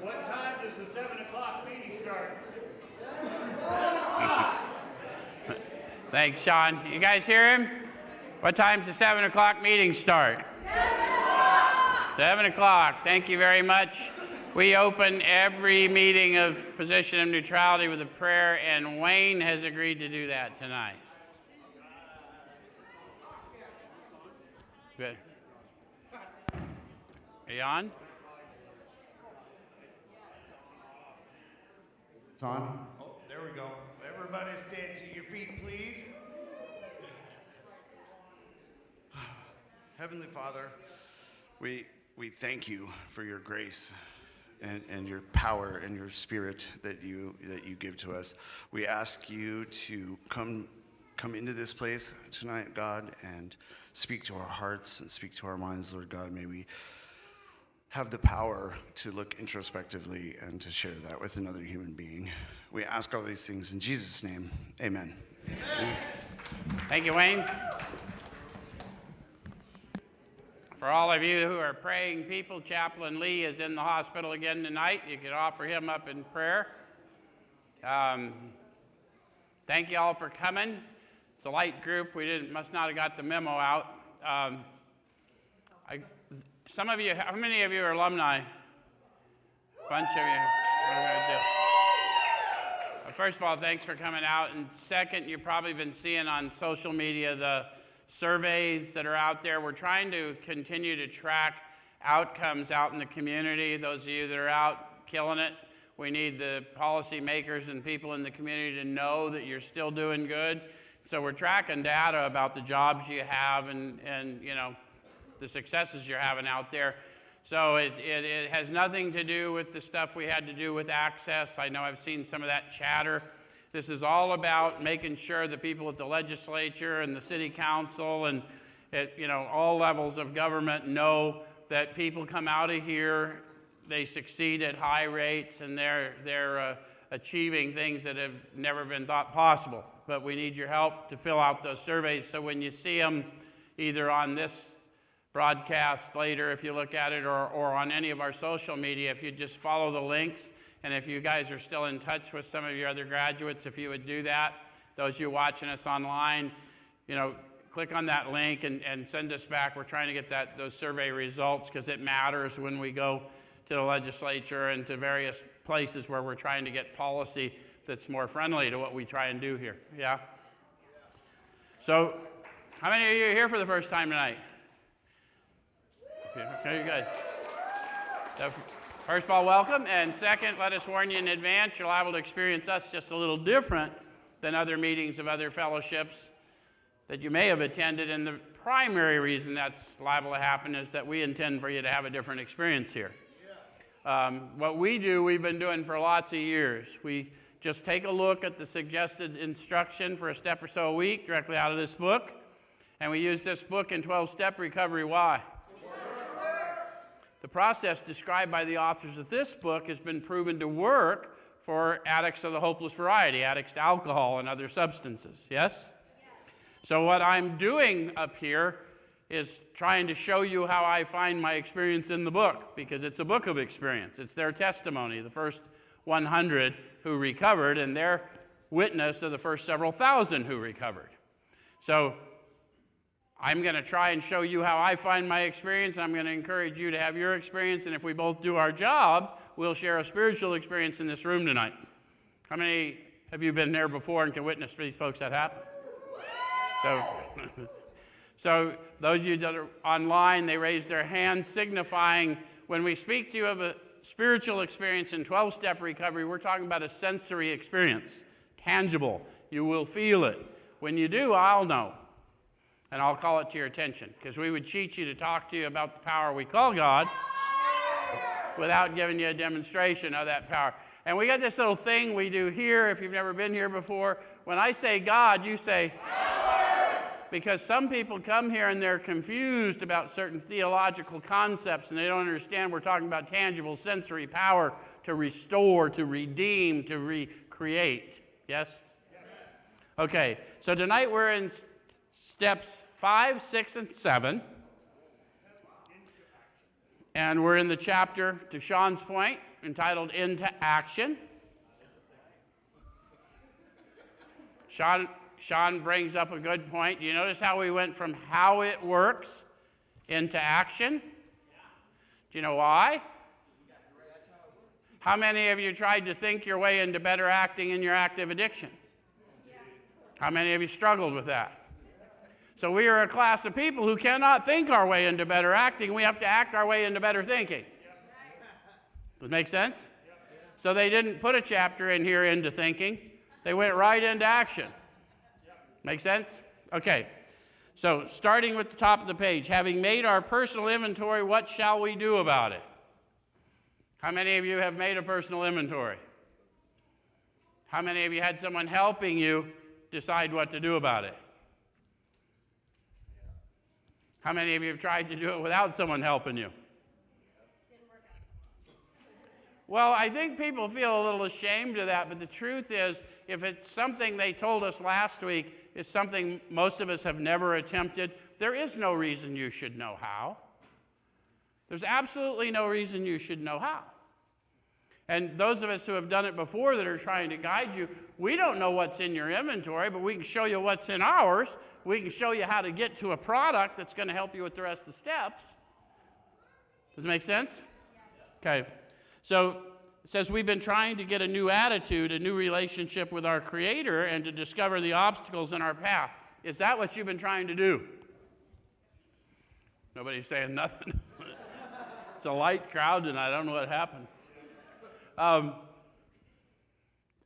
What time does the 7 o'clock meeting start? Thanks, Sean. You guys hear him? What time's the 7 o'clock meeting start? 7 o'clock. 7 o'clock. Thank you very much. We open every meeting of Position of Neutrality with a prayer, and Wayne has agreed to do that tonight. Good. Are you on? It's on. Oh, there we go. Everybody stand to your feet, please. Heavenly Father, we thank you for your grace and your power and your spirit that you give to us. We ask you to come into this place tonight, God, and speak to our hearts and speak to our minds, Lord God. May we have the power to look introspectively and to share that with another human being. We ask all these things in Jesus' name. Amen. Amen. Thank you, Wayne. For all of you who are praying people, Chaplain Lee is in the hospital again tonight. You can offer him up in prayer. Thank you all for coming. It's a light group. We must not have got the memo out. Some of you, how many of you are alumni? A bunch of you. What are we going to do? First of all, thanks for coming out. And second, you've probably been seeing on social media the surveys that are out there. We're trying to continue to track outcomes out in the community. Those of you that are out killing it, we need the policymakers and people in the community to know that you're still doing good. So we're tracking data about the jobs you have and you know, the successes you're having out there. So it has nothing to do with the stuff we had to do with access. I know I've seen some of that chatter. This is all about making sure the people at the legislature and the city council and at, you know, all levels of government know that people come out of here, they succeed at high rates, and they're achieving things that have never been thought possible. But we need your help to fill out those surveys, so when you see them either on this broadcast later, if you look at it, or on any of our social media, if you just follow the links, and if you guys are still in touch with some of your other graduates, if you would do that, those of you watching us online, you know, click on that link and send us back. We're trying to get those survey results because it matters when we go to the legislature and to various places where we're trying to get policy that's more friendly to what we try and do here. Yeah? So, how many of you are here for the first time tonight? Okay, good. So, first of all, welcome. And second, let us warn you in advance, you're liable to experience us just a little different than other meetings of other fellowships that you may have attended. And the primary reason that's liable to happen is that we intend for you to have a different experience here. What we do, we've been doing for lots of years. We just take a look at the suggested instruction for a step or so a week directly out of this book. And we use this book in 12-step recovery. Why? The process described by the authors of this book has been proven to work for addicts of the hopeless variety, addicts to alcohol and other substances. Yes? So what I'm doing up here is trying to show you how I find my experience in the book, because it's a book of experience. It's their testimony, the first 100 who recovered, and their witness of the first several thousand who recovered. So I'm going to try and show you how I find my experience, and I'm going to encourage you to have your experience, and if we both do our job, we'll share a spiritual experience in this room tonight. How many have you been there before and can witness to these folks that happen? So those of you that are online, they raised their hands, signifying when we speak to you of a spiritual experience in 12-step recovery, we're talking about a sensory experience, tangible. You will feel it. When you do, I'll know. And I'll call it to your attention, because we would cheat you to talk to you about the power we call God without giving you a demonstration of that power. And we got this little thing we do here, if you've never been here before. When I say God, you say power. Because some people come here and they're confused about certain theological concepts, and they don't understand we're talking about tangible sensory power to restore, to redeem, to recreate. Yes? Okay, so tonight we're in steps 5, 6, and 7. And we're in the chapter, to Sean's point, entitled Into Action. Sean brings up a good point. You notice how we went from how it works into action? Do you know why? How many of you tried to think your way into better acting in your active addiction? How many of you struggled with that? So we are a class of people who cannot think our way into better acting. We have to act our way into better thinking. Does that make sense? So they didn't put a chapter in here into thinking. They went right into action. Make sense? Okay. So starting with the top of the page, having made our personal inventory, what shall we do about it? How many of you have made a personal inventory? How many of you had someone helping you decide what to do about it? How many of you have tried to do it without someone helping you? Well, I think people feel a little ashamed of that, but the truth is, if it's something they told us last week, it's something most of us have never attempted, there is no reason you should know how. There's absolutely no reason you should know how. And those of us who have done it before that are trying to guide you, we don't know what's in your inventory, but we can show you what's in ours. We can show you how to get to a product that's going to help you with the rest of the steps. Does it make sense? Okay. So it says we've been trying to get a new attitude, a new relationship with our Creator, and to discover the obstacles in our path. Is that what you've been trying to do? Nobody's saying nothing. It's a light crowd tonight. I don't know what happened. A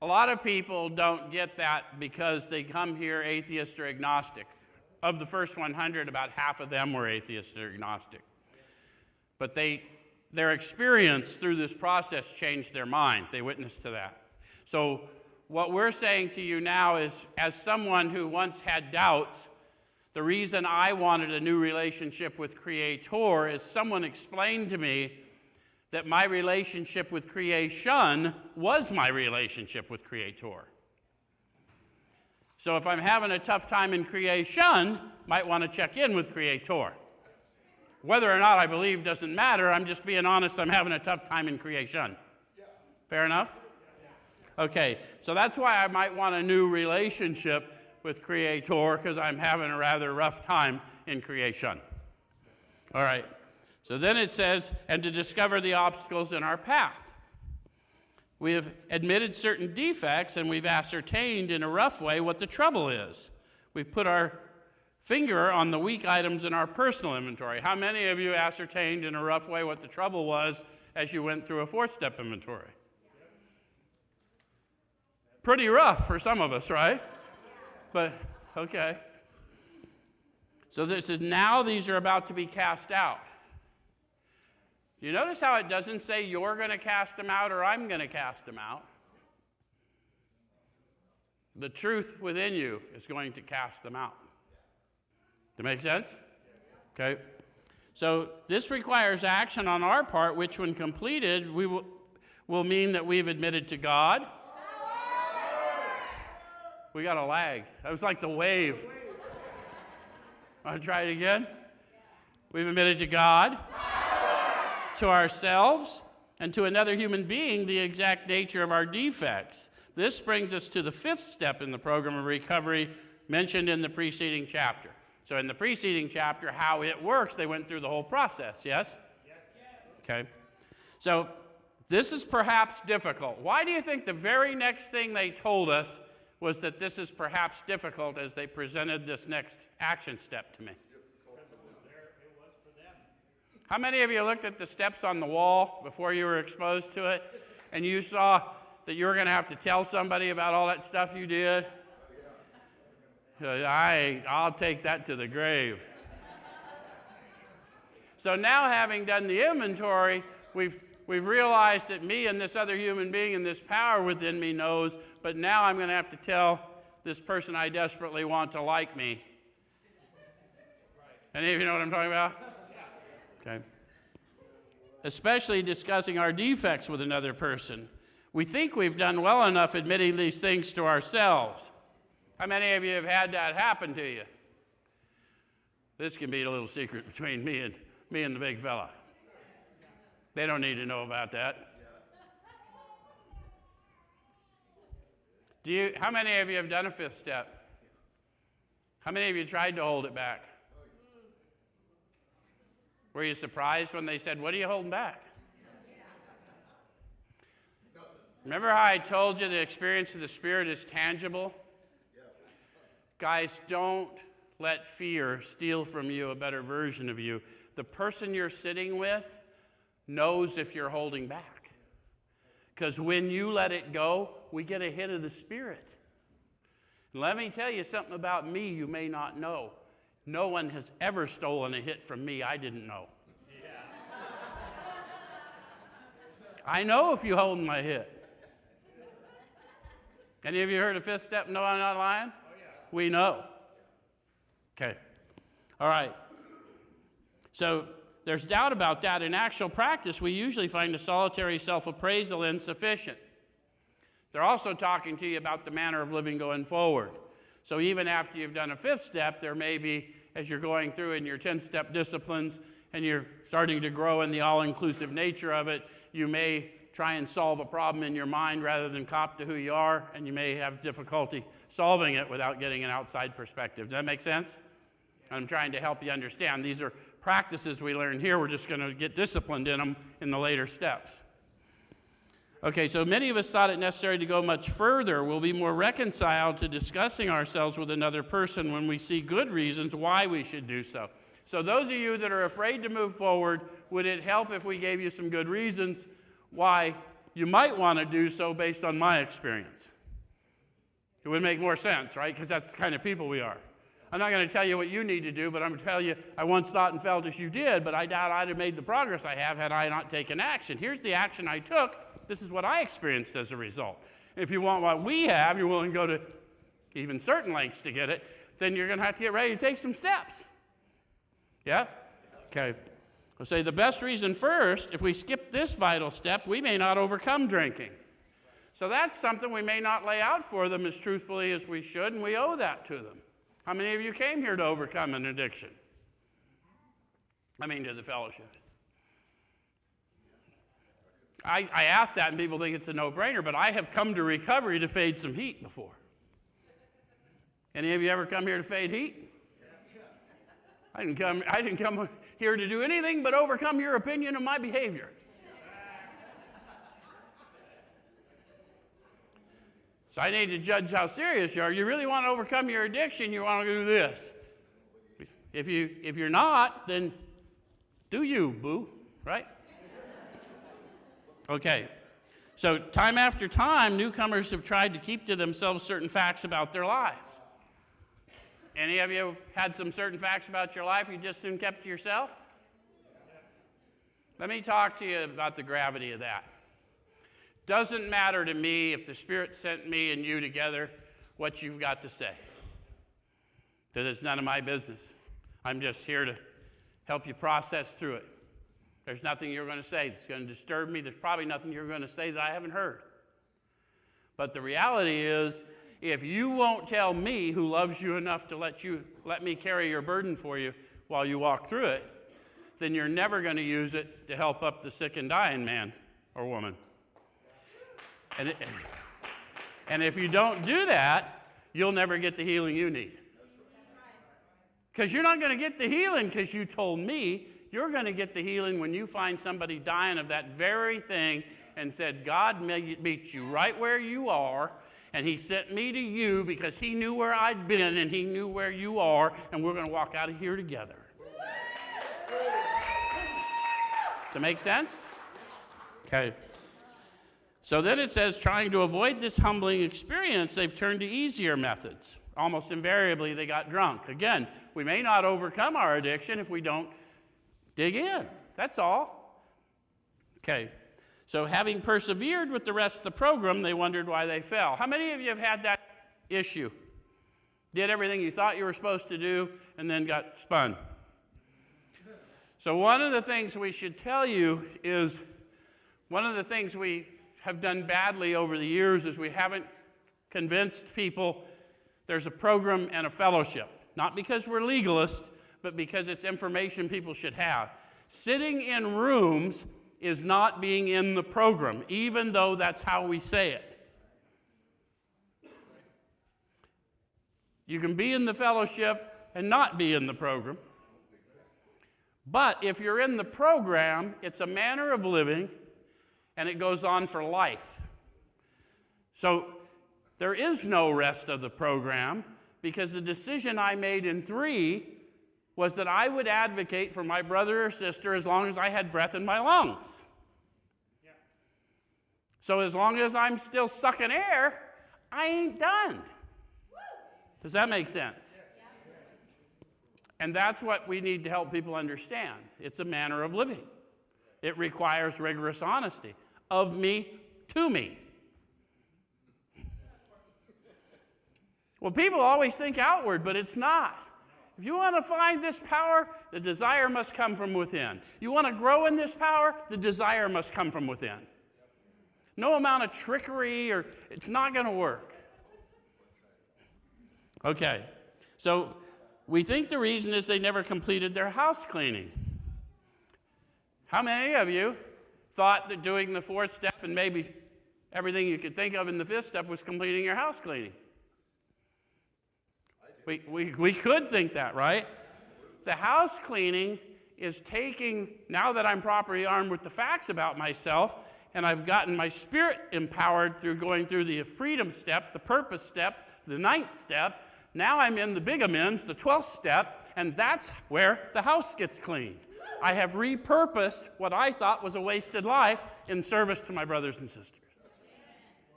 lot of people don't get that because they come here atheist or agnostic. Of the first 100, about half of them were atheist or agnostic. But their experience through this process changed their mind. They witnessed to that. So what we're saying to you now is, as someone who once had doubts, the reason I wanted a new relationship with Creator is someone explained to me that my relationship with creation was my relationship with Creator. So if I'm having a tough time in creation, might want to check in with Creator. Whether or not I believe doesn't matter. I'm just being honest. I'm having a tough time in creation. Fair enough? Okay, so that's why I might want a new relationship with Creator, because I'm having a rather rough time in creation. All right, so then it says, and to discover the obstacles in our path. We have admitted certain defects, and we've ascertained in a rough way what the trouble is. We've put our finger on the weak items in our personal inventory. How many of you ascertained in a rough way what the trouble was as you went through a fourth-step inventory? Pretty rough for some of us, right? But, okay. So this is, now these are about to be cast out. You notice how it doesn't say you're going to cast them out or I'm going to cast them out? The truth within you is going to cast them out. Does that make sense? Okay. So this requires action on our part, which when completed, will mean that we've admitted to God. We got a lag. That was like the wave. Want to try it again? We've admitted to God, to ourselves, and to another human being the exact nature of our defects. This brings us to the fifth step in the program of recovery mentioned in the preceding chapter. So in the preceding chapter, how it works, they went through the whole process, yes? Yes. Okay. So this is perhaps difficult. Why do you think the very next thing they told us was that this is perhaps difficult as they presented this next action step to me? How many of you looked at the steps on the wall before you were exposed to it, and you saw that you were going to have to tell somebody about all that stuff you did? I'll take that to the grave. So now, having done the inventory, we've realized that me and this other human being and this power within me knows, but now I'm going to have to tell this person I desperately want to like me. Any of you know what I'm talking about? Okay. Especially discussing our defects with another person. We think we've done well enough admitting these things to ourselves. How many of you have had that happen to you? This can be a little secret between me and the big fella. They don't need to know about that. How many of you have done a fifth step? How many of you tried to hold it back? Were you surprised when they said, "What are you holding back?" Remember how I told you the experience of the Spirit is tangible? Guys, don't let fear steal from you a better version of you. The person you're sitting with knows if you're holding back. Because when you let it go, we get a hit of the Spirit. Let me tell you something about me you may not know. No one has ever stolen a hit from me I didn't know. Yeah. I know if you hold my hit. Any of you heard of fifth step? No, I'm not lying? Oh, yeah. We know. Okay. All right. So there's doubt about that. In actual practice, we usually find a solitary self-appraisal insufficient. They're also talking to you about the manner of living going forward. So even after you've done a fifth step, there may be, as you're going through in your 10-step disciplines and you're starting to grow in the all-inclusive nature of it, you may try and solve a problem in your mind rather than cop to who you are, and you may have difficulty solving it without getting an outside perspective. Does that make sense? I'm trying to help you understand. These are practices we learn here. We're just going to get disciplined in them in the later steps. Okay, so many of us thought it necessary to go much further. We'll be more reconciled to discussing ourselves with another person when we see good reasons why we should do so. So those of you that are afraid to move forward, would it help if we gave you some good reasons why you might want to do so based on my experience? It would make more sense, right? Because that's the kind of people we are. I'm not going to tell you what you need to do, but I'm going to tell you I once thought and felt as you did, but I doubt I'd have made the progress I have had I not taken action. Here's the action I took. This is what I experienced as a result. If you want what we have, you're willing to go to even certain lengths to get it, then you're going to have to get ready to take some steps. Yeah? Okay. I'll say the best reason first, if we skip this vital step, we may not overcome drinking. So that's something we may not lay out for them as truthfully as we should, and we owe that to them. How many of you came here to overcome an addiction? I mean, to the fellowship. I ask that, and people think it's a no-brainer, but I have come to recovery to fade some heat before. Any of you ever come here to fade heat? I didn't come here to do anything but overcome your opinion of my behavior. So I need to judge how serious you are. You really want to overcome your addiction, you want to do this. If you're not, then do you, boo, right? Okay. So time after time, newcomers have tried to keep to themselves certain facts about their lives. Any of you had some certain facts about your life you just soon kept to yourself? Let me talk to you about the gravity of that. Doesn't matter to me if the Spirit sent me and you together what you've got to say. Because it's none of my business. I'm just here to help you process through it. There's nothing you're going to say that's going to disturb me. There's probably nothing you're going to say that I haven't heard. But the reality is, if you won't tell me who loves you enough to let me carry your burden for you while you walk through it, then you're never going to use it to help up the sick and dying man or woman. And if you don't do that, you'll never get the healing you need. Because you're not going to get the healing because you told me. You're going to get the healing when you find somebody dying of that very thing and said, God meet you right where you are, and he sent me to you because he knew where I'd been and he knew where you are, and we're going to walk out of here together. Does that make sense? Okay. So then it says, trying to avoid this humbling experience, they've turned to easier methods. Almost invariably, they got drunk. Again, we may not overcome our addiction if we don't dig in. That's all. Okay. So having persevered with the rest of the program, they wondered why they fell. How many of you have had that issue? Did everything you thought you were supposed to do and then got spun? So one of the things we should tell you is, one of the things we have done badly over the years is we haven't convinced people there's a program and a fellowship. Not because we're legalists, but because it's information people should have. Sitting in rooms is not being in the program, even though that's how we say it. You can be in the fellowship and not be in the program. But if you're in the program, it's a manner of living, and it goes on for life. So there is no rest of the program, because the decision I made in 3 was that I would advocate for my brother or sister as long as I had breath in my lungs. Yeah. So as long as I'm still sucking air, I ain't done. Does that make sense? Yeah. And that's what we need to help people understand. It's a manner of living. It requires rigorous honesty of me to me. Well, people always think outward, but it's not. If you want to find this power, the desire must come from within. You want to grow in this power, the desire must come from within. No amount of trickery, or it's not going to work. Okay, so we think the reason is they never completed their house cleaning. How many of you thought that doing the 4th step and maybe everything you could think of in the 5th step was completing your house cleaning? We could think that, right? The house cleaning is taking, now that I'm properly armed with the facts about myself, and I've gotten my spirit empowered through going through the freedom step, the purpose step, the 9th step, now I'm in the big amends, the 12th step, and that's where the house gets cleaned. I have repurposed what I thought was a wasted life in service to my brothers and sisters.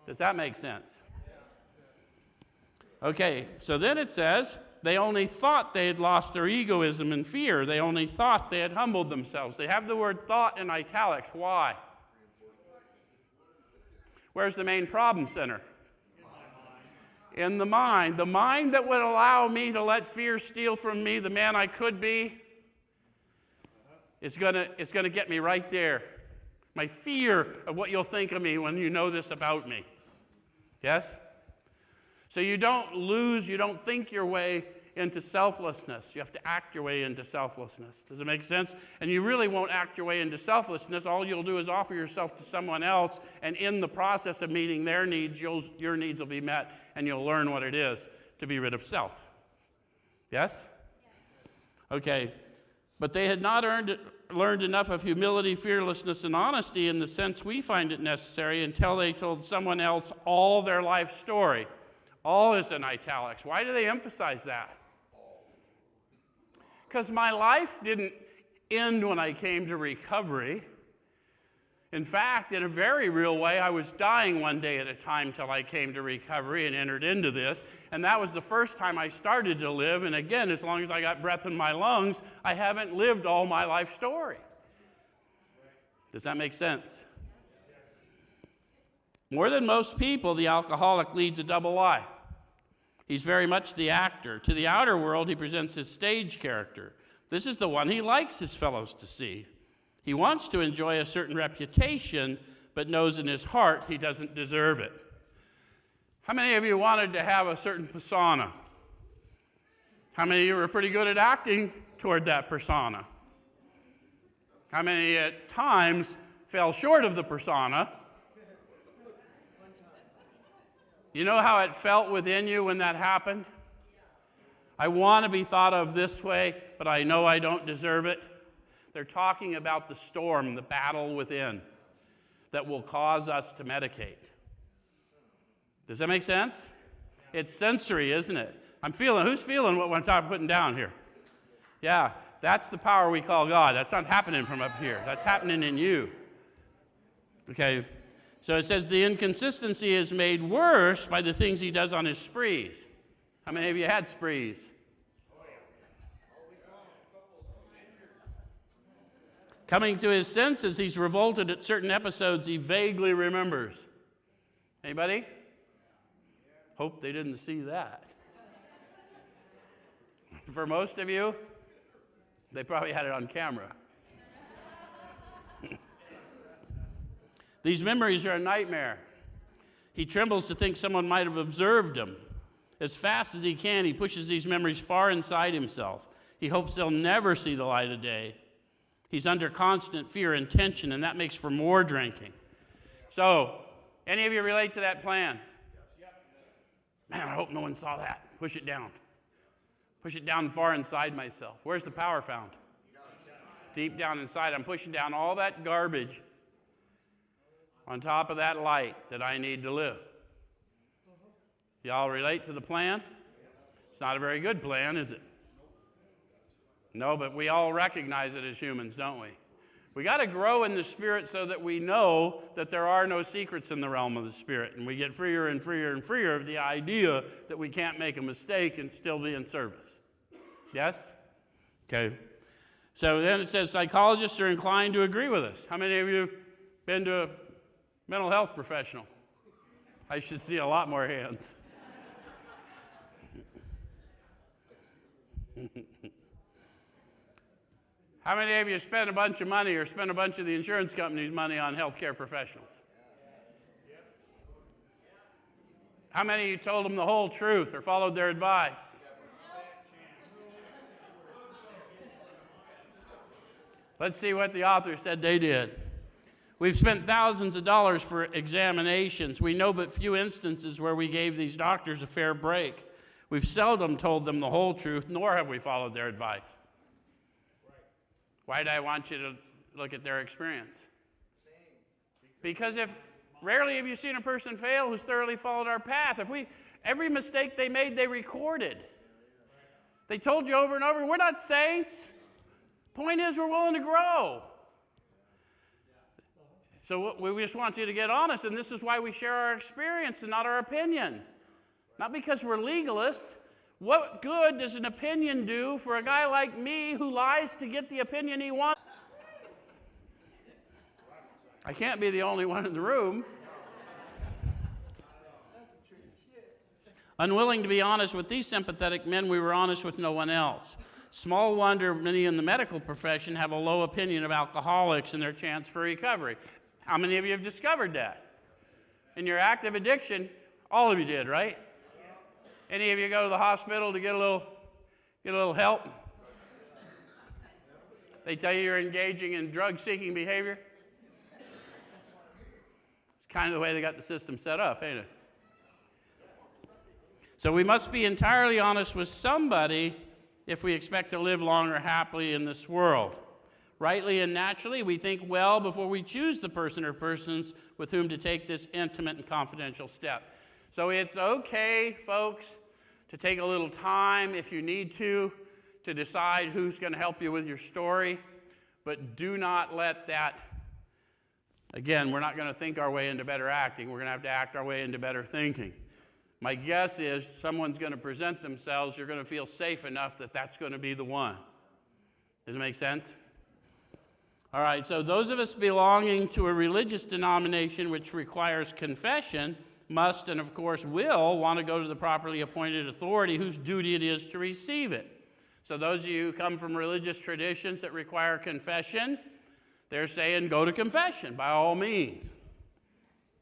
Does that make sense? Okay, so then it says, they only thought they had lost their egoism and fear. They only thought they had humbled themselves. They have the word thought in italics. Why? Where's the main problem center? In the mind. The mind that would allow me to let fear steal from me the man I could be, it's gonna get me right there. My fear of what you'll think of me when you know this about me. Yes? So you don't think your way into selflessness. You have to act your way into selflessness. Does it make sense? And you really won't act your way into selflessness. All you'll do is offer yourself to someone else, and in the process of meeting their needs, your needs will be met, and you'll learn what it is to be rid of self. Yes? Okay. But they had not learned enough of humility, fearlessness, and honesty in the sense we find it necessary until they told someone else all their life story. All is in italics. Why do they emphasize that? Because my life didn't end when I came to recovery. In fact, in a very real way, I was dying one day at a time till I came to recovery and entered into this. And that was the first time I started to live. And again, as long as I got breath in my lungs, I haven't lived all my life story. Does that make sense? More than most people, the alcoholic leads a double life. He's very much the actor. To the outer world, he presents his stage character. This is the one he likes his fellows to see. He wants to enjoy a certain reputation, but knows in his heart he doesn't deserve it. How many of you wanted to have a certain persona? How many of you were pretty good at acting toward that persona? How many at times fell short of the persona? You know how it felt within you when that happened? I want to be thought of this way, but I know I don't deserve it. They're talking about the storm, the battle within, that will cause us to medicate. Does that make sense? It's sensory, isn't it? Who's feeling what I'm putting down here? Yeah, that's the power we call God. That's not happening from up here. That's happening in you. Okay. So it says the inconsistency is made worse by the things he does on his sprees. How many of you had sprees? Coming to his senses, he's revolted at certain episodes he vaguely remembers. Anybody? Hope they didn't see that. For most of you, they probably had it on camera. These memories are a nightmare. He trembles to think someone might have observed him. As fast as he can, he pushes these memories far inside himself. He hopes they'll never see the light of day. He's under constant fear and tension, and that makes for more drinking. So, any of you relate to that plan? Man, I hope no one saw that. push it down. Push it down far inside myself. Where's the power found? Deep down inside. I'm pushing down all that garbage on top of that light that I need to live. Y'all relate to the plan? It's not a very good plan, is it? No, but we all recognize it as humans, don't we? We got to grow in the Spirit so that we know that there are no secrets in the realm of the Spirit. And we get freer and freer and freer of the idea that we can't make a mistake and still be in service. Yes? Okay. So then it says psychologists are inclined to agree with us. How many of you have been to a mental health professional? I should see a lot more hands. How many of you spent a bunch of money or spent a bunch of the insurance company's money on healthcare professionals? How many of you told them the whole truth or followed their advice? Let's see what the author said they did. We've spent thousands of dollars for examinations. We know but few instances where we gave these doctors a fair break. We've seldom told them the whole truth, nor have we followed their advice. Why do I want you to look at their experience? Because rarely have you seen a person fail who's thoroughly followed our path. Every mistake they made, they recorded. They told you over and over, we're not saints. Point is, we're willing to grow. So we just want you to get honest, and this is why we share our experience and not our opinion. Not because we're legalists. What good does an opinion do for a guy like me who lies to get the opinion he wants? I can't be the only one in the room. Unwilling to be honest with these sympathetic men, we were honest with no one else. Small wonder many in the medical profession have a low opinion of alcoholics and their chance for recovery. How many of you have discovered that? In your active addiction, all of you did, right? Any of you go to the hospital to get a little help? They tell you you're engaging in drug-seeking behavior? It's kind of the way they got the system set up, ain't it? So we must be entirely honest with somebody if we expect to live long or happily in this world. Rightly and naturally, we think well before we choose the person or persons with whom to take this intimate and confidential step. So it's okay, folks, to take a little time if you need to decide who's going to help you with your story. But do not let that, again, we're not going to think our way into better acting. We're going to have to act our way into better thinking. My guess is someone's going to present themselves. You're going to feel safe enough that that's going to be the one. Does it make sense? All right, so those of us belonging to a religious denomination which requires confession must and, of course, will want to go to the properly appointed authority whose duty it is to receive it. So those of you who come from religious traditions that require confession, they're saying go to confession by all means.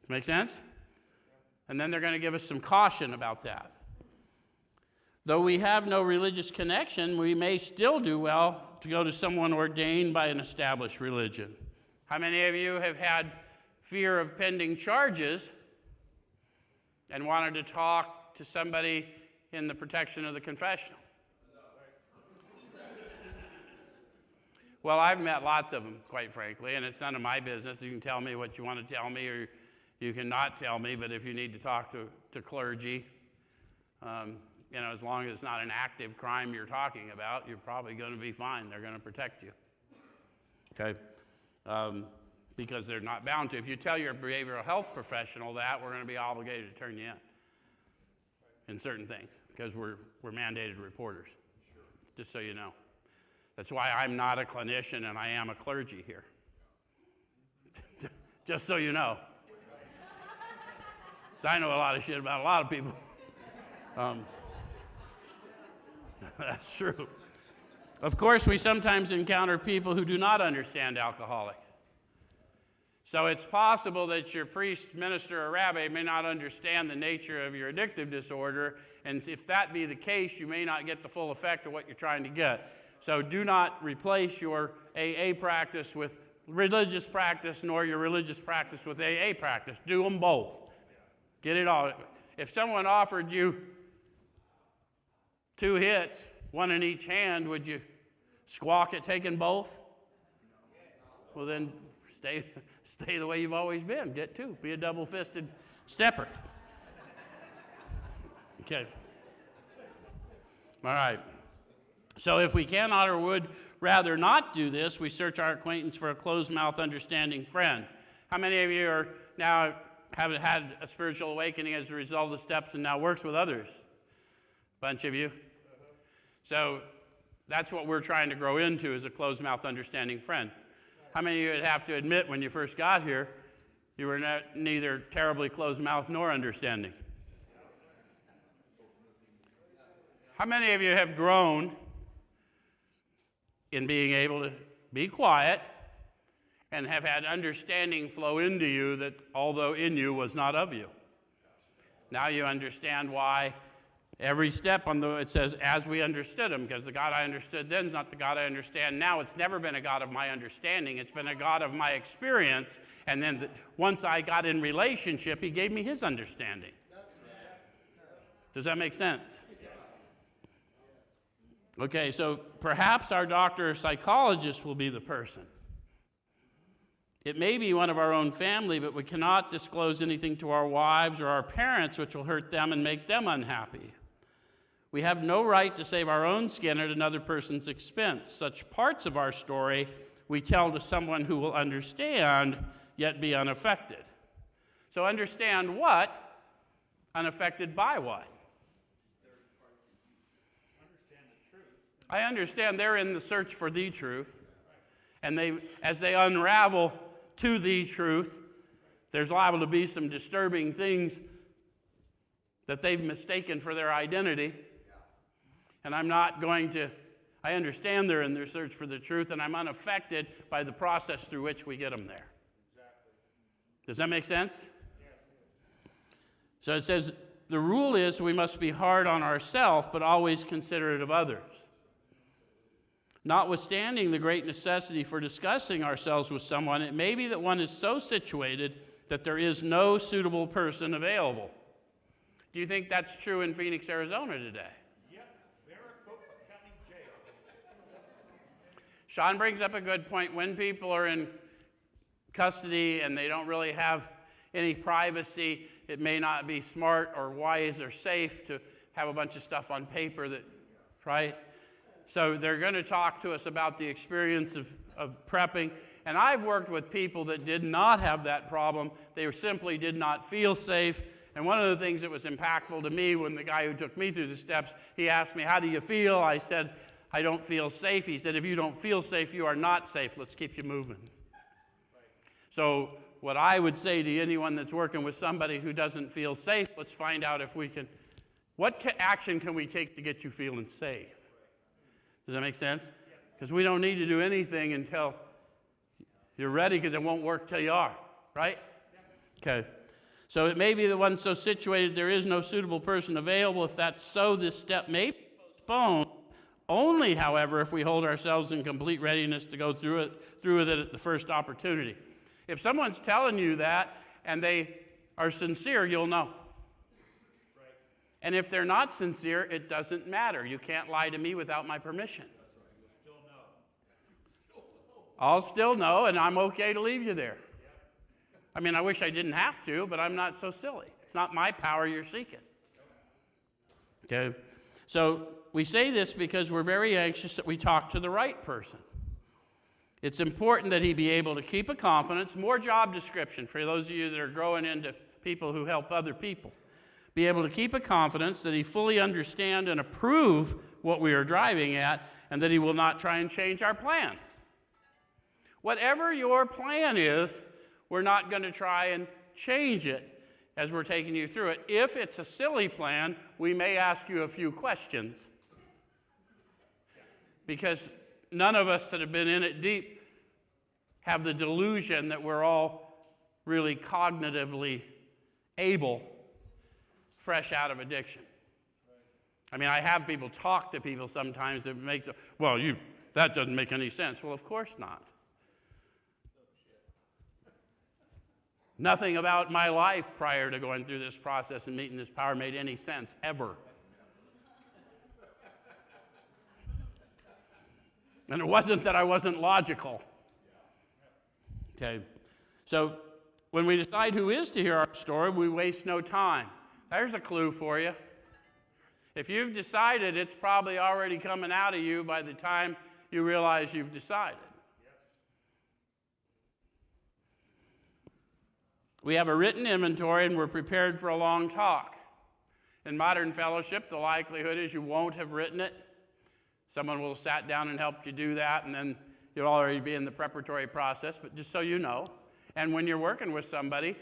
Make sense? And then they're going to give us some caution about that. Though we have no religious connection, we may still do well to go to someone ordained by an established religion. How many of you have had fear of pending charges and wanted to talk to somebody in the protection of the confessional? Well, I've met lots of them, quite frankly, and it's none of my business. You can tell me what you want to tell me, or you can not tell me, but if you need to talk to clergy, as long as it's not an active crime you're talking about, you're probably going to be fine. They're going to protect you, okay? Because they're not bound to. If you tell your behavioral health professional that, we're going to be obligated to turn you in certain things, because we're mandated reporters, just so you know. That's why I'm not a clinician and I am a clergy here. Just so you know. I know a lot of shit about a lot of people. That's true. Of course, we sometimes encounter people who do not understand alcoholics. So it's possible that your priest, minister, or rabbi may not understand the nature of your addictive disorder, and if that be the case, you may not get the full effect of what you're trying to get. So do not replace your AA practice with religious practice, nor your religious practice with AA practice. Do them both. Get it all. If someone offered you 2 hits, 1 in each hand, would you squawk at taking both? Well, then stay the way you've always been. Get 2. Be a double-fisted stepper. Okay. All right. So if we cannot or would rather not do this, we search our acquaintance for a closed-mouth, understanding friend. How many of you are now have had a spiritual awakening as a result of the steps and now works with others? Bunch of you. So that's what we're trying to grow into, is a closed-mouth, understanding friend. How many of you would have to admit when you first got here, you were neither terribly closed-mouthed nor understanding? How many of you have grown in being able to be quiet and have had understanding flow into you that, although in you, was not of you? Now you understand why every step it says, as we understood him, because the God I understood then is not the God I understand now. It's never been a God of my understanding. It's been a God of my experience. And then once I got in relationship, he gave me his understanding. Does that make sense? Okay, so perhaps our doctor or psychologist will be the person. It may be one of our own family, but we cannot disclose anything to our wives or our parents which will hurt them and make them unhappy. We have no right to save our own skin at another person's expense. Such parts of our story we tell to someone who will understand, yet be unaffected. So understand what? Unaffected by what? I understand they're in the search for the truth. And as they unravel to the truth, there's liable to be some disturbing things that they've mistaken for their identity. And I understand they're in their search for the truth, and I'm unaffected by the process through which we get them there. Does that make sense? So it says, the rule is we must be hard on ourselves, but always considerate of others. Notwithstanding the great necessity for discussing ourselves with someone, it may be that one is so situated that there is no suitable person available. Do you think that's true in Phoenix, Arizona today? Yep. Maricopa County Jail. Sean brings up a good point. When people are in custody and they don't really have any privacy, it may not be smart or wise or safe to have a bunch of stuff on paper that, right? So they're going to talk to us about the experience of prepping. And I've worked with people that did not have that problem. They simply did not feel safe. And one of the things that was impactful to me when the guy who took me through the steps, he asked me, how do you feel? I said, I don't feel safe. He said, if you don't feel safe, you are not safe. Let's keep you moving. So what I would say to anyone that's working with somebody who doesn't feel safe, let's find out if we can, what action can we take to get you feeling safe? Does that make sense? Because we don't need to do anything until you're ready, because it won't work till you are, right? Okay. So it may be the one so situated there is no suitable person available. If that's so, this step may be postponed. Only, however, if we hold ourselves in complete readiness to go through with it at the first opportunity. If someone's telling you that and they are sincere, you'll know. And if they're not sincere, it doesn't matter. You can't lie to me without my permission. I'll still know, and I'm okay to leave you there. I mean, I wish I didn't have to, but I'm not so silly. It's not my power you're seeking. Okay? So we say this because we're very anxious that we talk to the right person. It's important that he be able to keep a confidence, more job description for those of you that are growing into people who help other people. Be able to keep a confidence that he fully understand and approve what we are driving at, and that he will not try and change our plan. Whatever your plan is, we're not going to try and change it as we're taking you through it. If it's a silly plan, we may ask you a few questions. Because none of us that have been in it deep have the delusion that we're all really cognitively able fresh out of addiction. I mean, I have people talk to people sometimes that makes it, well, that doesn't make any sense. Well, of course not. Nothing about my life prior to going through this process and meeting this power made any sense, ever. And it wasn't that I wasn't logical. Okay, so when we decide who is to hear our story, we waste no time. There's a clue for you. If you've decided, it's probably already coming out of you by the time you realize you've decided. We have a written inventory and we're prepared for a long talk. In modern fellowship, the likelihood is you won't have written it. Someone will have sat down and helped you do that, and then you'll already be in the preparatory process, but just so you know. And when you're working with somebody,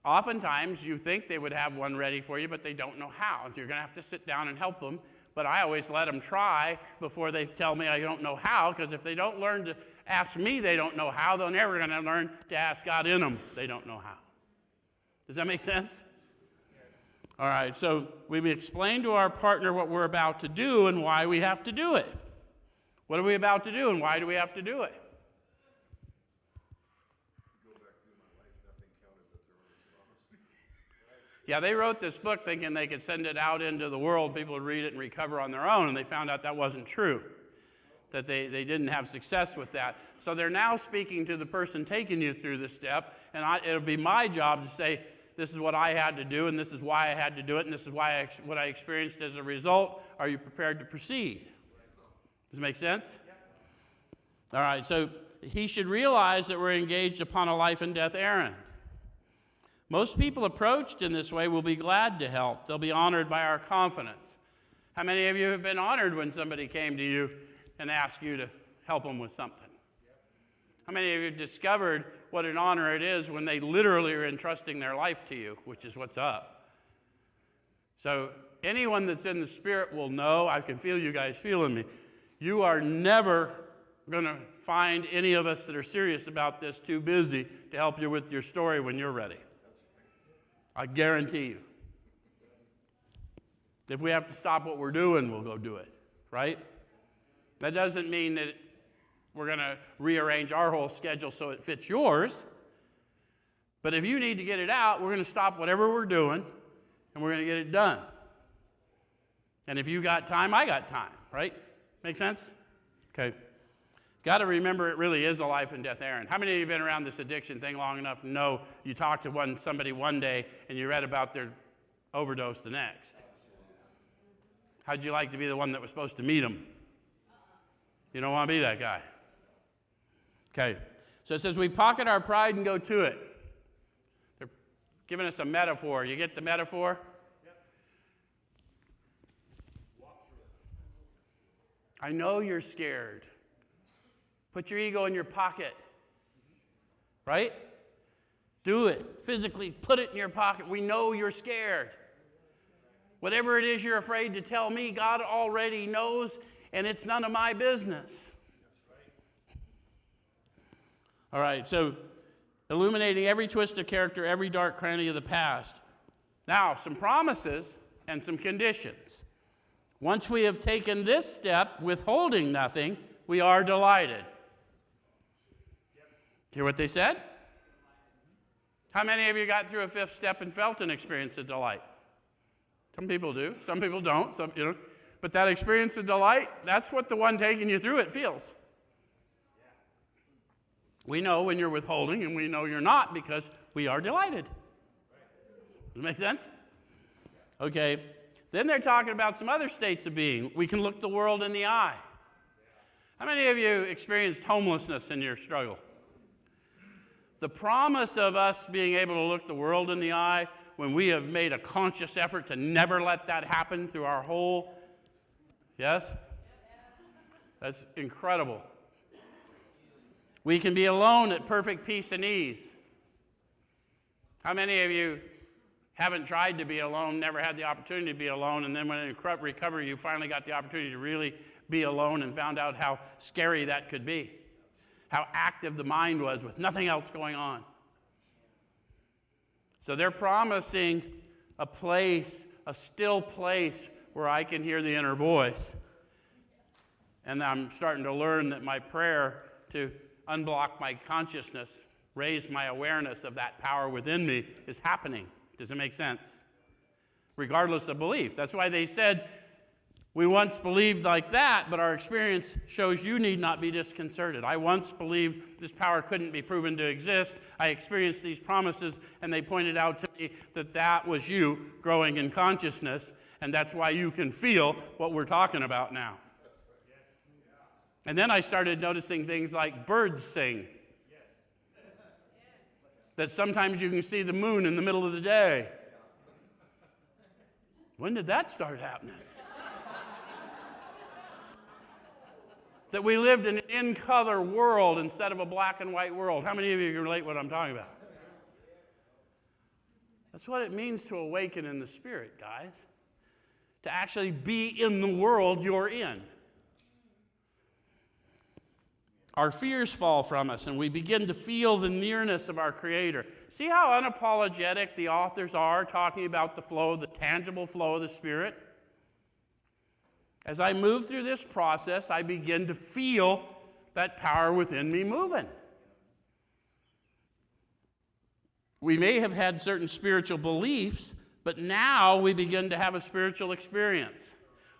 oftentimes you think they would have one ready for you, but they don't know how. So you're going to have to sit down and help them. But I always let them try before they tell me I don't know how, because if they don't learn to ask me they don't know how, they're never going to learn to ask God in them they don't know how. Does that make sense? All right, so we explain to our partner what we're about to do and why we have to do it. What are we about to do and why do we have to do it? Yeah, they wrote this book thinking they could send it out into the world, people would read it and recover on their own, and they found out that wasn't true, that they didn't have success with that. So they're now speaking to the person taking you through this step, and it'll be my job to say, this is what I had to do, and this is why I had to do it, and this is why what I experienced as a result. Are you prepared to proceed? Does it make sense? All right, so he should realize that we're engaged upon a life and death errand. Most people approached in this way will be glad to help. They'll be honored by our confidence. How many of you have been honored when somebody came to you and asked you to help them with something? How many of you discovered what an honor it is when they literally are entrusting their life to you, which is what's up? So anyone that's in the Spirit will know, I can feel you guys feeling me, you are never going to find any of us that are serious about this too busy to help you with your story when you're ready. I guarantee you. If we have to stop what we're doing, we'll go do it, right? That doesn't mean that we're going to rearrange our whole schedule so it fits yours. But if you need to get it out, we're going to stop whatever we're doing, and we're going to get it done. And if you got time, I got time, right? Make sense? Okay. Got to remember it really is a life and death errand. How many of you have been around this addiction thing long enough to know you talked to somebody one day and you read about their overdose the next? How'd you like to be the one that was supposed to meet them? You don't want to be that guy. Okay, so it says we pocket our pride and go to it. They're giving us a metaphor. You get the metaphor? Yep. I know you're scared. Put your ego in your pocket. Right? Do it. Physically put it in your pocket. We know you're scared. Whatever it is you're afraid to tell me, God already knows, and it's none of my business. All right, so illuminating every twist of character, every dark cranny of the past. Now, some promises and some conditions. Once we have taken this step, withholding nothing, we are delighted. Hear what they said? How many of you got through a fifth step and felt an experience of delight? Some people do, some people don't, but that experience of delight, that's what the one taking you through it feels. We know when you're withholding, and we know you're not because we are delighted. Does that make sense? Okay. Then they're talking about some other states of being. We can look the world in the eye. How many of you experienced homelessness in your struggle? The promise of us being able to look the world in the eye when we have made a conscious effort to never let that happen through our whole, yes? That's incredible. We can be alone at perfect peace and ease. How many of you haven't tried to be alone, never had the opportunity to be alone, and then when in recovery you finally got the opportunity to really be alone and found out how scary that could be, how active the mind was with nothing else going on? So they're promising a place, a still place where I can hear the inner voice. And I'm starting to learn that my prayer to unblock my consciousness, raise my awareness of that power within me is happening. Does it make sense? Regardless of belief. That's why they said We once believed like that, but our experience shows you need not be disconcerted. I once believed this power couldn't be proven to exist. I experienced these promises, and they pointed out to me that that was you growing in consciousness, and that's why you can feel what we're talking about now. And then I started noticing things like birds sing. That sometimes you can see the moon in the middle of the day. When did that start happening? That we lived in an in-color world instead of a black and white world. How many of you can relate what I'm talking about? That's what it means to awaken in the Spirit, guys. To actually be in the world you're in. Our fears fall from us, and we begin to feel the nearness of our Creator. See how unapologetic the authors are talking about the flow, the tangible flow of the Spirit? As I move through this process, I begin to feel that power within me moving. We may have had certain spiritual beliefs, but now we begin to have a spiritual experience.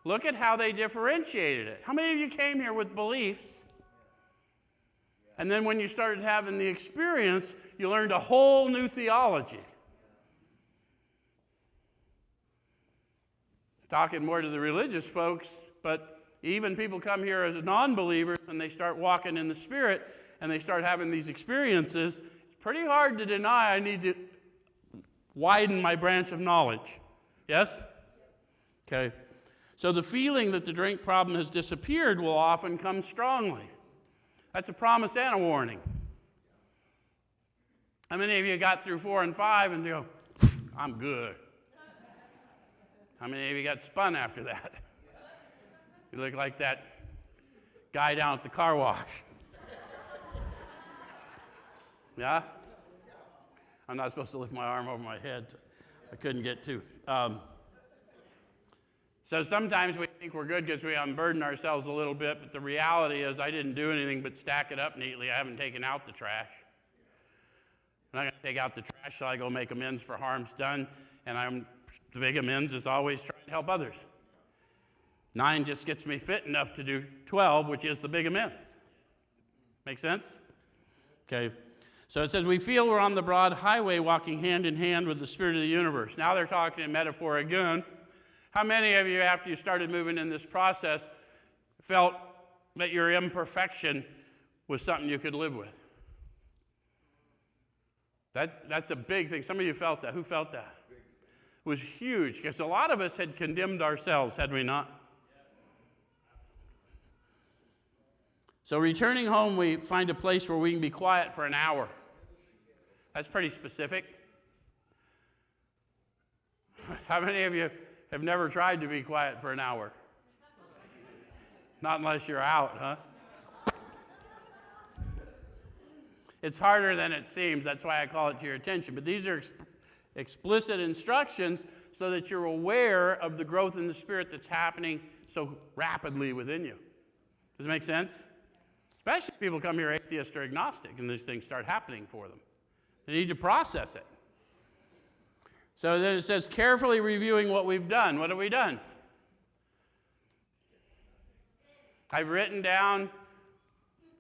Look at how they differentiated it. How many of you came here with beliefs? And then when you started having the experience, you learned a whole new theology. Talking more to the religious folks, but even people come here as non-believers and they start walking in the Spirit and they start having these experiences. It's pretty hard to deny I need to widen my branch of knowledge. Yes? Okay. So the feeling that the drink problem has disappeared will often come strongly. That's a promise and a warning. How many of you got through 4 and 5 and go, I'm good? How many of you got spun after that? You look like that guy down at the car wash. Yeah? I'm not supposed to lift my arm over my head. I couldn't get to. So sometimes we think we're good because we unburden ourselves a little bit, but the reality is I didn't do anything but stack it up neatly. I haven't taken out the trash. I'm not going to take out the trash till I go make amends for harms done, and the big amends is always trying to help others. 9 just gets me fit enough to do 12, which is the big amends. Make sense? Okay. So it says, we feel we're on the broad highway walking hand in hand with the Spirit of the universe. Now they're talking in metaphor again. How many of you, after you started moving in this process, felt that your imperfection was something you could live with? That's a big thing. Some of you felt that. Who felt that? It was huge, because a lot of us had condemned ourselves, had we not? So returning home, we find a place where we can be quiet for an hour. That's pretty specific. How many of you have never tried to be quiet for an hour? Not unless you're out, huh? It's harder than it seems. That's why I call it to your attention. But these are explicit instructions so that you're aware of the growth in the Spirit that's happening so rapidly within you. Does it make sense? Especially if people come here atheist or agnostic and these things start happening for them. They need to process it. So then it says, carefully reviewing what we've done. What have we done? I've written down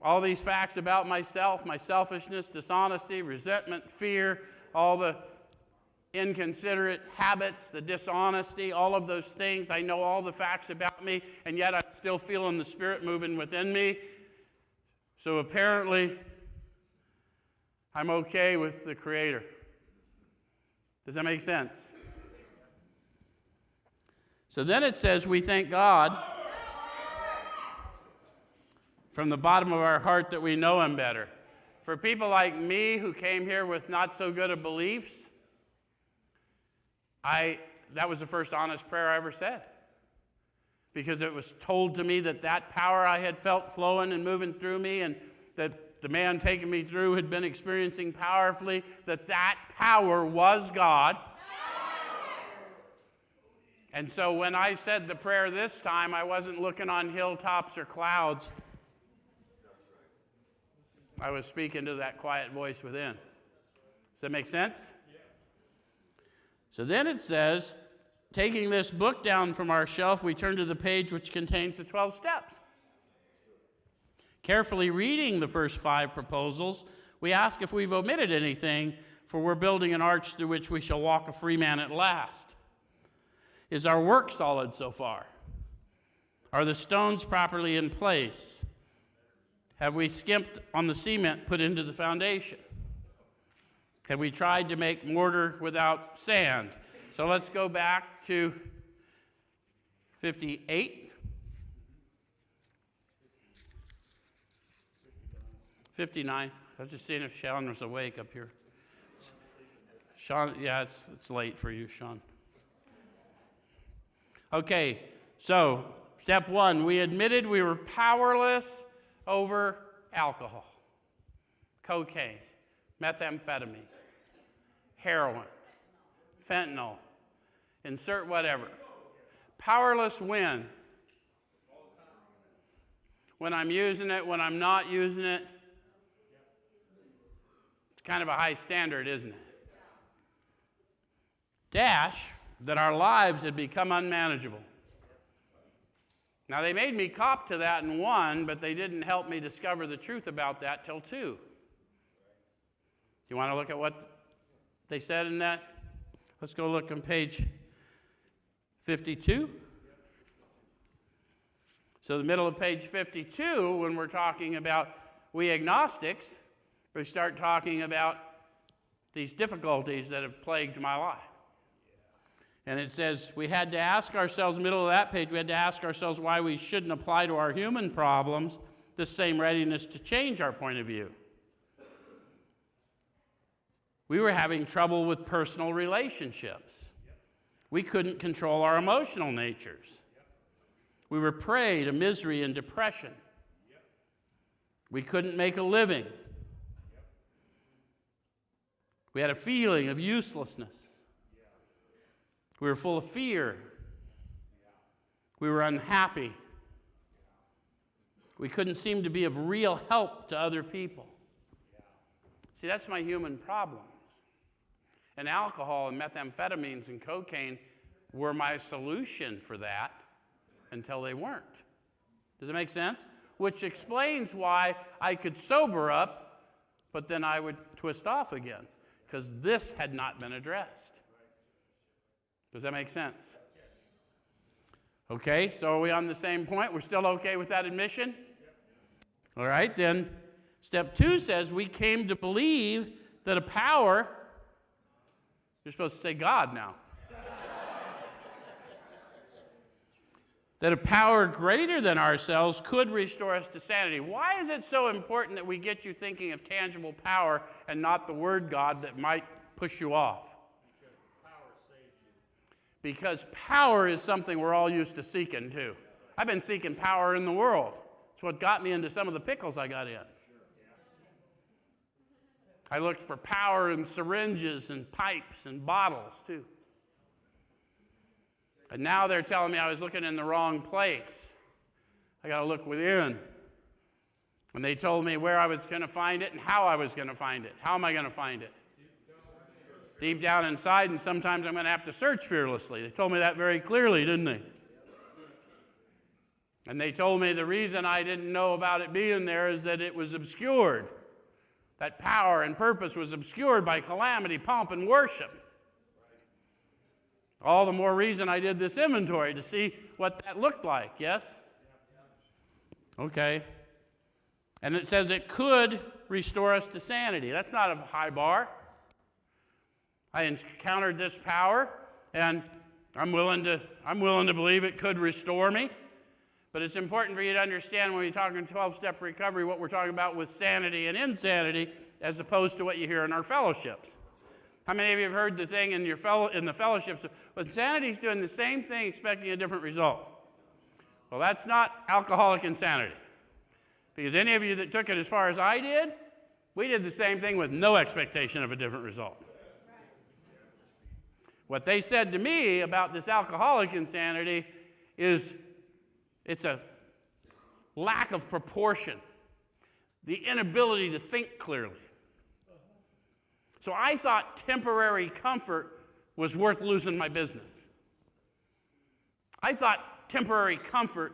all these facts about myself, my selfishness, dishonesty, resentment, fear, all the inconsiderate habits, the dishonesty, all of those things. I know all the facts about me, and yet I'm still feeling the Spirit moving within me. So apparently, I'm okay with the Creator. Does that make sense? So then it says, we thank God from the bottom of our heart that we know Him better. For people like me who came here with not so good of beliefs, that was the first honest prayer I ever said. Because it was told to me that power I had felt flowing and moving through me, and that the man taking me through had been experiencing powerfully, that power was God. And so when I said the prayer this time, I wasn't looking on hilltops or clouds. I was speaking to that quiet voice within. Does that make sense? So then it says, taking this book down from our shelf, we turn to the page which contains the 12 steps. Carefully reading the first 5 proposals, we ask if we've omitted anything, for we're building an arch through which we shall walk a free man at last. Is our work solid so far? Are the stones properly in place? Have we skimped on the cement put into the foundation? Have we tried to make mortar without sand? So let's go back to 58. 59. I was just seeing if Sean was awake up here. Sean, yeah, it's late for you, Sean. Okay, so step 1, we admitted we were powerless over alcohol, cocaine, methamphetamine, heroin, fentanyl, insert whatever. Powerless when? When I'm using it, when I'm not using it. It's kind of a high standard, isn't it? Dash, that our lives had become unmanageable. Now, they made me cop to that in 1, but they didn't help me discover the truth about that till 2. You want to look at what they said in that? Let's go look on page 52. So the middle of page 52, when we're talking about we agnostics, we start talking about these difficulties that have plagued my life. And it says we had to ask ourselves, middle of that page, we had to ask ourselves why we shouldn't apply to our human problems the same readiness to change our point of view. We were having trouble with personal relationships. We couldn't control our emotional natures. We were prey to misery and depression. We couldn't make a living. We had a feeling of uselessness. We were full of fear. We were unhappy. We couldn't seem to be of real help to other people. See, that's my human problems. And alcohol and methamphetamines and cocaine were my solution for that until they weren't. Does it make sense? Which explains why I could sober up, but then I would twist off again, because this had not been addressed. Does that make sense? Okay, so are we on the same point? We're still okay with that admission? All right, then step 2 says we came to believe that a power, you're supposed to say God now, that a power greater than ourselves could restore us to sanity. Why is it so important that we get you thinking of tangible power and not the word God that might push you off? Because power is something we're all used to seeking too. I've been seeking power in the world. It's what got me into some of the pickles I got in. I looked for power in syringes and pipes and bottles too. And now they're telling me I was looking in the wrong place. I got to look within. And they told me where I was going to find it and how I was going to find it. How am I going to find it? Deep down inside, and sometimes I'm going to have to search fearlessly. They told me that very clearly, didn't they? And they told me the reason I didn't know about it being there is that it was obscured. That power and purpose was obscured by calamity, pomp, and worship. All the more reason I did this inventory to see what that looked like, yes? Okay. And it says it could restore us to sanity. That's not a high bar. I encountered this power, and I'm willing to believe it could restore me. But it's important for you to understand when we talk in 12-step recovery what we're talking about with sanity and insanity as opposed to what you hear in our fellowships. How many of you have heard the thing in the fellowships? Well, insanity's doing the same thing expecting a different result. Well, that's not alcoholic insanity. Because any of you that took it as far as I did, we did the same thing with no expectation of a different result. What they said to me about this alcoholic insanity is it's a lack of proportion, the inability to think clearly. So I thought temporary comfort was worth losing my business. I thought temporary comfort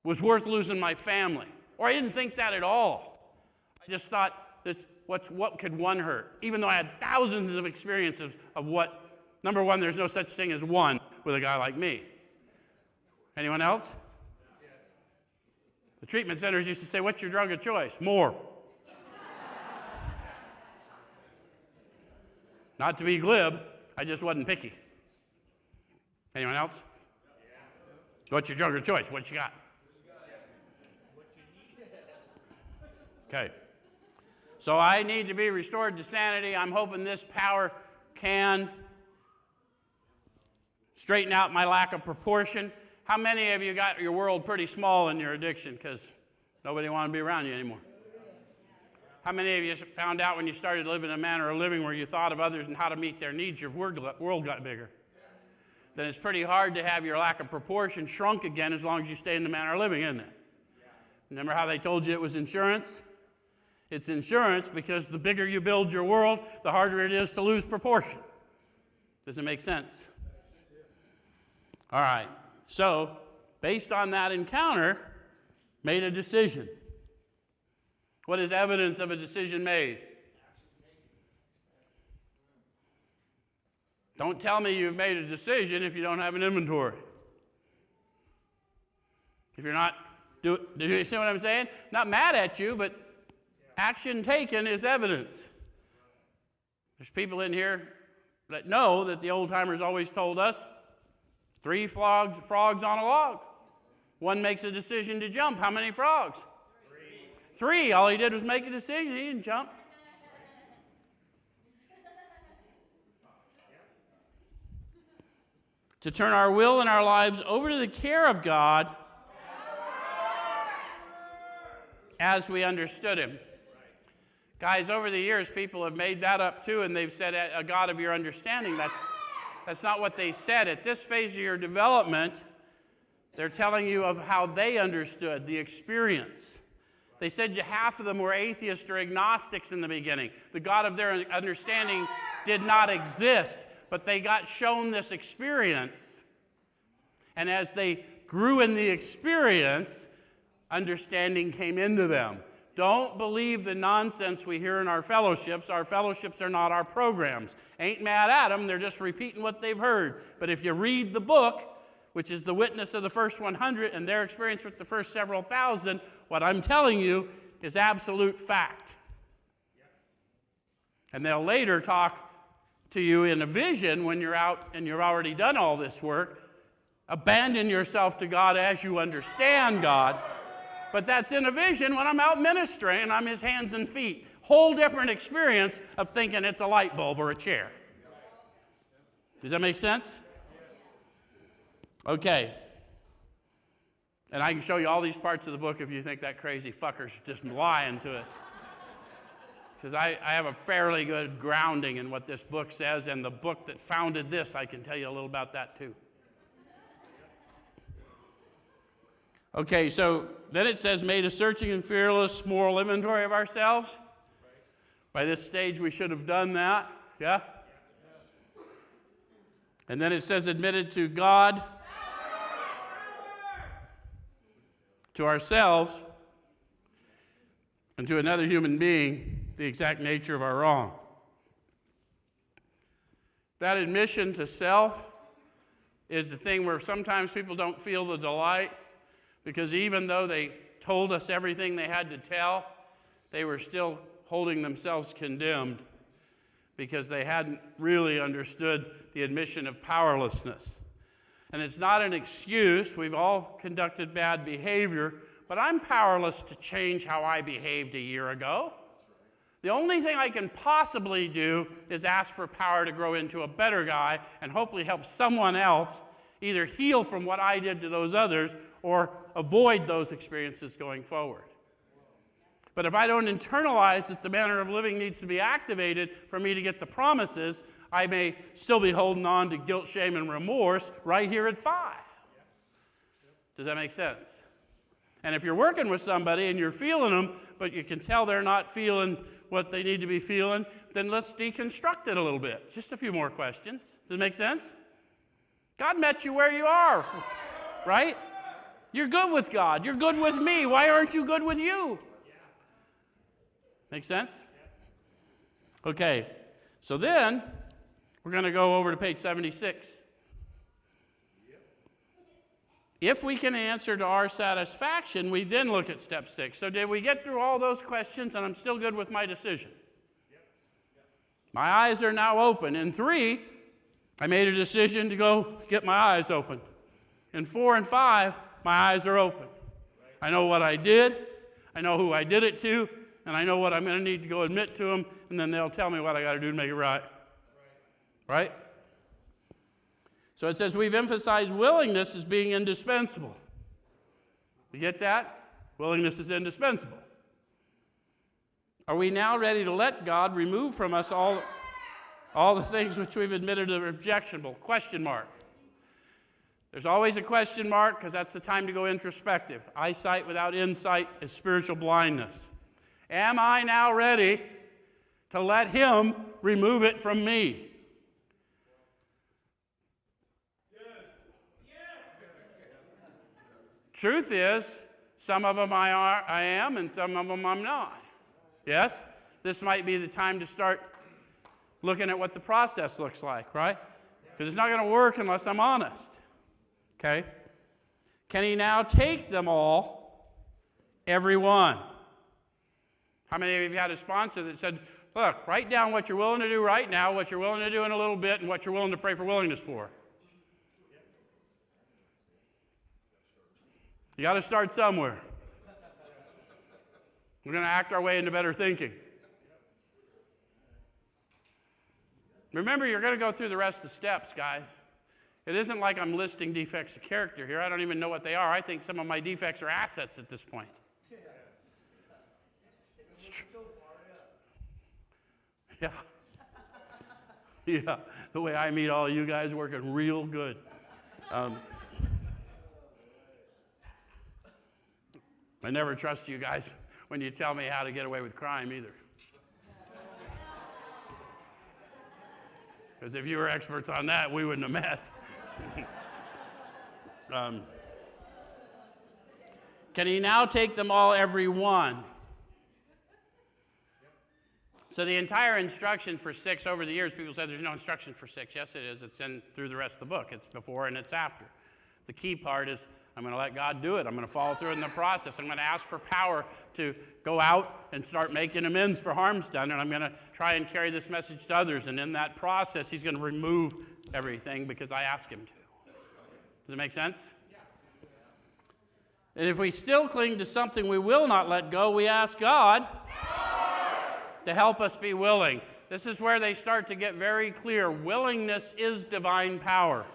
was worth losing my family. Or I didn't think that at all. I just thought, that what could one hurt? Even though I had thousands of experiences of what, number one, there's no such thing as one with a guy like me. Anyone else? The treatment centers used to say, what's your drug of choice? More. Not to be glib, I just wasn't picky. Anyone else? What's your drug of choice? What you got? Okay. So I need to be restored to sanity. I'm hoping this power can straighten out my lack of proportion. How many of you got your world pretty small in your addiction because nobody wanted to be around you anymore? How many of you found out when you started living a manner of living where you thought of others and how to meet their needs, your world got bigger? Then it's pretty hard to have your lack of proportion shrunk again as long as you stay in the manner of living, isn't it? Remember how they told you it was insurance? It's insurance because the bigger you build your world, the harder it is to lose proportion. Does it make sense? All right. So, based on that encounter, made a decision. What is evidence of a decision made? Don't tell me you've made a decision if you don't have an inventory. If you're not, do you see what I'm saying? Not mad at you, but action taken is evidence. There's people in here that know that the old timers always told us 3 frogs on a log. One makes a decision to jump. How many frogs? 3. All he did was make a decision. He didn't jump. To turn our will and our lives over to the care of God as we understood him. Guys, over the years, people have made that up too, and they've said a God of your understanding. That's not what they said. At this phase of your development, they're telling you of how they understood the experience. They said half of them were atheists or agnostics in the beginning. The God of their understanding did not exist, but they got shown this experience. And as they grew in the experience, understanding came into them. Don't believe the nonsense we hear in our fellowships. Our fellowships are not our programs. Ain't mad at them, they're just repeating what they've heard. But if you read the book, which is the witness of the first 100 and their experience with the first several thousand, what I'm telling you is absolute fact. And they'll later talk to you in a vision when you're out and you've already done all this work. Abandon yourself to God as you understand God. But that's in a vision when I'm out ministering and I'm his hands and feet. Whole different experience of thinking it's a light bulb or a chair. Does that make sense? Okay. And I can show you all these parts of the book if you think that crazy fucker's just lying to us. Because I have a fairly good grounding in what this book says, and the book that founded this, I can tell you a little about that too. Okay, so then it says, made a searching and fearless moral inventory of ourselves. By this stage, we should have done that. Yeah? And then it says, admitted to God, to ourselves, and to another human being, the exact nature of our wrong. That admission to self is the thing where sometimes people don't feel the delight, because even though they told us everything they had to tell, they were still holding themselves condemned because they hadn't really understood the admission of powerlessness. And it's not an excuse. We've all conducted bad behavior, but I'm powerless to change how I behaved a year ago. The only thing I can possibly do is ask for power to grow into a better guy and hopefully help someone else either heal from what I did to those others or avoid those experiences going forward. But if I don't internalize that the manner of living needs to be activated for me to get the promises, I may still be holding on to guilt, shame, and remorse right here at 5. Does that make sense? And if you're working with somebody and you're feeling them, but you can tell they're not feeling what they need to be feeling, then let's deconstruct it a little bit. Just a few more questions. Does it make sense? God met you where you are, right? You're good with God. You're good with me. Why aren't you good with you? Make sense? Okay, so then we're going to go over to page 76. If we can answer to our satisfaction, we then look at step 6. So did we get through all those questions and I'm still good with my decision? My eyes are now open. In 3, I made a decision to go get my eyes open. In 4 and 5, my eyes are open. I know what I did, I know who I did it to, and I know what I'm going to need to go admit to them, and then they'll tell me what I got to do to make it right. Right? So it says we've emphasized willingness as being indispensable. You get that? Willingness is indispensable. Are we now ready to let God remove from us all the things which we've admitted are objectionable? Question mark. There's always a question mark because that's the time to go introspective. Eyesight without insight is spiritual blindness. Am I now ready to let Him remove it from me? Truth is, some of them I am, and some of them I'm not. Yes? This might be the time to start looking at what the process looks like, right? Because it's not going to work unless I'm honest. Okay? Can He now take them all, every one? How many of you had a sponsor that said, look, write down what you're willing to do right now, what you're willing to do in a little bit, and what you're willing to pray for willingness for? You got to start somewhere. We're going to act our way into better thinking. Remember, you're going to go through the rest of the steps, guys. It isn't like I'm listing defects of character here. I don't even know what they are. I think some of my defects are assets at this point. Yeah. Yeah. The way I meet all of you guys working real good. I never trust you guys when you tell me how to get away with crime either. Because if you were experts on that, we wouldn't have met. Can He now take them all, every one? So the entire instruction for 6 over the years, people said there's no instruction for 6. Yes, it is. It's in through the rest of the book. It's before and it's after. The key part is I'm going to let God do it. I'm going to follow through in the process. I'm going to ask for power to go out and start making amends for harms done, and I'm going to try and carry this message to others. And in that process, He's going to remove everything because I ask Him to. Does it make sense? Yeah. And if we still cling to something we will not let go, we ask God to help us be willing. This is where they start to get very clear. Willingness is divine power.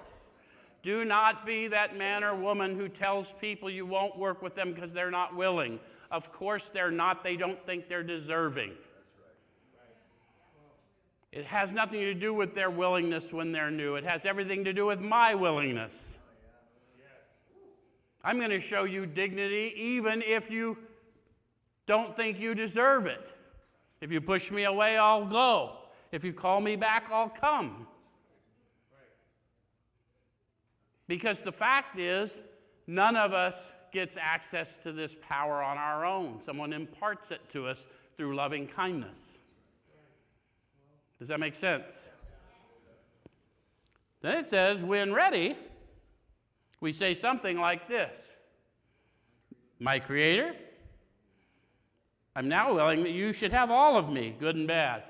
Do not be that man or woman who tells people you won't work with them because they're not willing. Of course they're not. They don't think they're deserving. It has nothing to do with their willingness when they're new. It has everything to do with my willingness. I'm going to show you dignity even if you don't think you deserve it. If you push me away, I'll go. If you call me back, I'll come. Because the fact is, none of us gets access to this power on our own. Someone imparts it to us through loving kindness. Does that make sense? Then it says, when ready, we say something like this. My Creator, I'm now willing that you should have all of me, good and bad.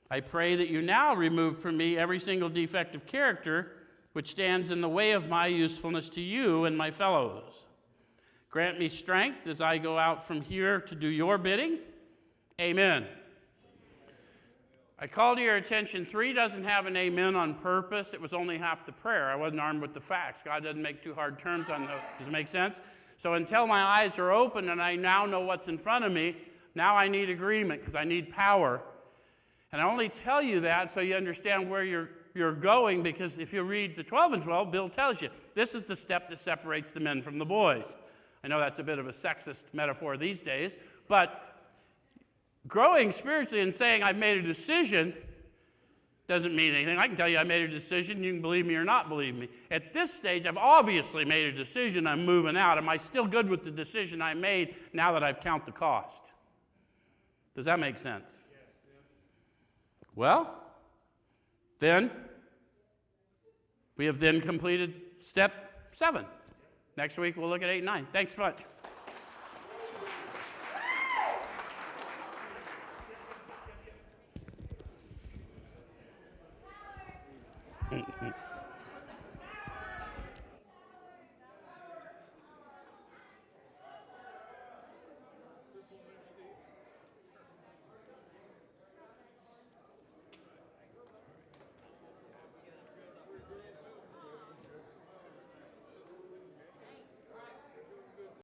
I pray that you now remove from me every single defect of character which stands in the way of my usefulness to you and my fellows. Grant me strength as I go out from here to do your bidding. Amen. I call to your attention, 3 doesn't have an amen on purpose. It was only half the prayer. I wasn't armed with the facts. God doesn't make too hard turns on those. Does it make sense? So until my eyes are open and I now know what's in front of me, now I need agreement because I need power. And I only tell you that so you understand where you're going, because if you read the 12 and 12, Bill tells you, this is the step that separates the men from the boys. I know that's a bit of a sexist metaphor these days, but growing spiritually and saying I've made a decision Doesn't mean anything. I can tell you I made a decision. You can believe me or not believe me. At this stage, I've obviously made a decision. I'm moving out. Am I still good with the decision I made now that I've counted the cost? Does that make sense? Well, then, we have then completed step 7. Next week, we'll look at 8 and 9. Thanks so much.